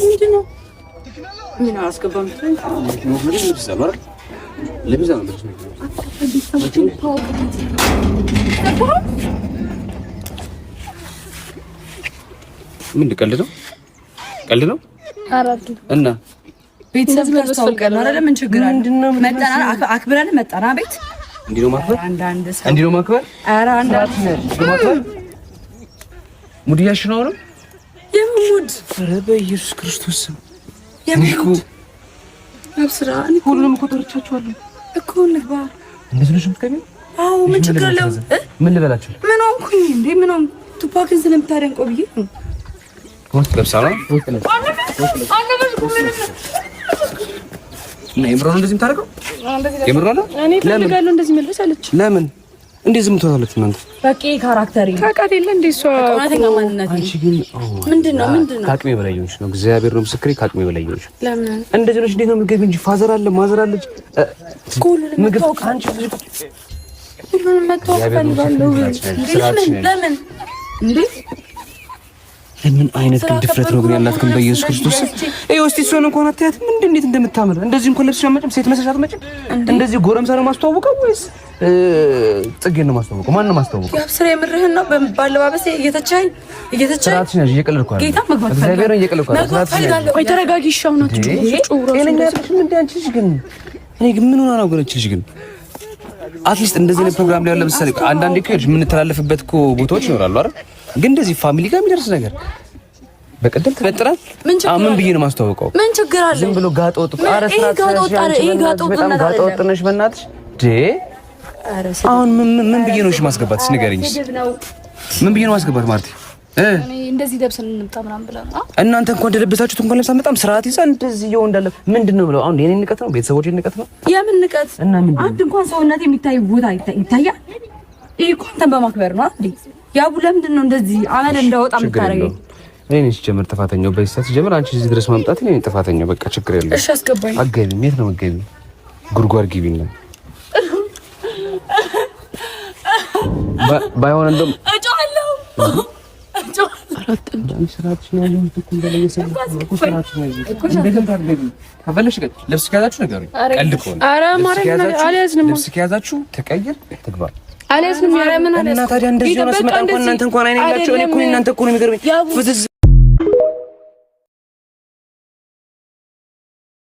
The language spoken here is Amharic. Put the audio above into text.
ምንድነው? ምን አስገባም? ለብዛ ነው ምን ቀልድ ነው? ቀልድ ነው እና ቤተሰብ ተስተውቀን አይደል? ምን ችግር አለ? መጣና አክብረን መጣና ቤት እንዲህ ነው ማክበር? እንዲህ ነው ማክበር? ኧረ አንዳንድ ማክበር ሙድ ያሽናው ነው የሙድ ኧረ በኢየሱስ ክርስቶስ የሙድ አብስራ ሁሉንም እኮ ጠርቻችኋለሁ እኮ ንግባ እንደዚህ ነው የምትከሚው? አዎ ምን ችግር አለ? ምን ልበላችሁ? ምን ሆንኩኝ እንዴ? ምን ሆንኩ? ቱፓክን ስለምታደንቀው ብዬ ወጥ ለብሳና የምር ነው እንደዚህ የምታደርገው? የምር ነው? እኔ ፈልጋለሁ እንደዚህ መልበስ አለች። ለምን እንዴ ዝም ትወጣለች? እናንተ በቂ ካራክተሪ ታውቃት የለ እንዴ? እሷ እውነተኛ ማንነት አንቺ ግን ምንድነው? ከአቅሜ በላይ ነሽ ነው። እግዚአብሔር ነው ምስክሬ፣ ከአቅሜ በላይ ነሽ። ለምን እንደዚህ ነሽ? እንዴት ነው የምትገቢው እንጂ ፋዘር አለ ማዘር አለች። ምግብ አንቺ ሁሉንም መተዋወቅ ፈልጋለሁ። ለምን እንዴ? ምን አይነት ግን ድፍረት ነው ግን ያላት ግን በኢየሱስ ክርስቶስ እይ እስቲ እሷን እንኳን አታያት ምን እንዴት እንደምታምር እንደዚህ እንኳን ለብሰሽ አትመጭም ሴት መስራት አትመጭም እንደዚህ ጎረምሳ ነው ማስተዋወቀው ወይስ ጽጌን ነው ማስተዋወቀው ማን ነው ማስተዋወቀው ያብስራ የምርህን ነው ባለባበሴ እየተቻይ ስራትሽ ነሽ እየቀለድኩ አይደል ጌታ መግባት እግዚአብሔር እየቀለድኩ አይደል ስራትሽ ቆይ ተረጋጊ ሻው ነው ጤነኛ አይደለሽም እንዴ አንቺ ልጅ ግን እኔ ግን ምን ሆና ነው ገለች ልጅ ግን አትሊስት እንደዚህ ነው ፕሮግራም ላይ ያለ ለምሳሌ አንዳንዴ እኮ የምንተላለፍበት እኮ ቦታዎች ይኖራሉ አይደል ግን እንደዚህ ፋሚሊ ጋር የሚደርስ ነገር በቀደም ተፈጥራል ምን ብዬ ነው ማስተዋወቀው ምን ችግር አለ ዝም ብሎ ጋጥ ወጥ ኧረ ጋጥ ወጥ ነሽ በእናትሽ ዴ አሁን ምን ብዬ ነው እሺ ማስገባት ንገረኝ ምን ብዬ ነው ማስገባት ማርቲ እኔ እንደዚህ ደብሰን እንምጣ ምናምን ብለን እናንተ እንኳን እንደለበሳችሁት እንኳን ለብሳ መጣም ስርዓት ይዛ እንደዚህ ይው እንዳለ ምንድነው ብለው አሁን የኔ ንቀት ነው ቤተሰቦቼ ንቀት ነው የምን ንቀት እና ምን አንድ እንኳን ሰውነት የሚታይ ቦታ ይታያል ይሄ እንኳን በማክበር ነው አይደል ያቡ ለምንድን ነው እንደዚህ አመል እንዳወጣ የምታረገው? እኔ ነኝ ጀመር ጥፋተኛው በይሳት ጀመር አንቺ እዚህ ድረስ ማምጣት እኔ ነኝ ጥፋተኛው በቃ ችግር የለም እሺ አስገባኝ አገቢ የት ነው መገቢ ጉርጓር ግቢና ባይሆን እንደም እጫለሁ አንቺ ስራችን ያለው ትኩን በለየሰው ስራችን ያለው እንደገና ታርገቢ ከፈለሽ ልብስ ከያዛችሁ ነገሩኝ ቀልድ ከሆነ ኧረ ማርያም አልያዝንም ልብስ ከያዛችሁ ተቀየር ትግባ አለስንም ያረምን አለስ እና ታዲያ እንደዚህ ነው ስመጣ እንኳን እናንተ እንኳን አይኔ ያላችሁ እኔ እኮ እናንተ እኮ ነው የሚገርመኝ ፍዝዝ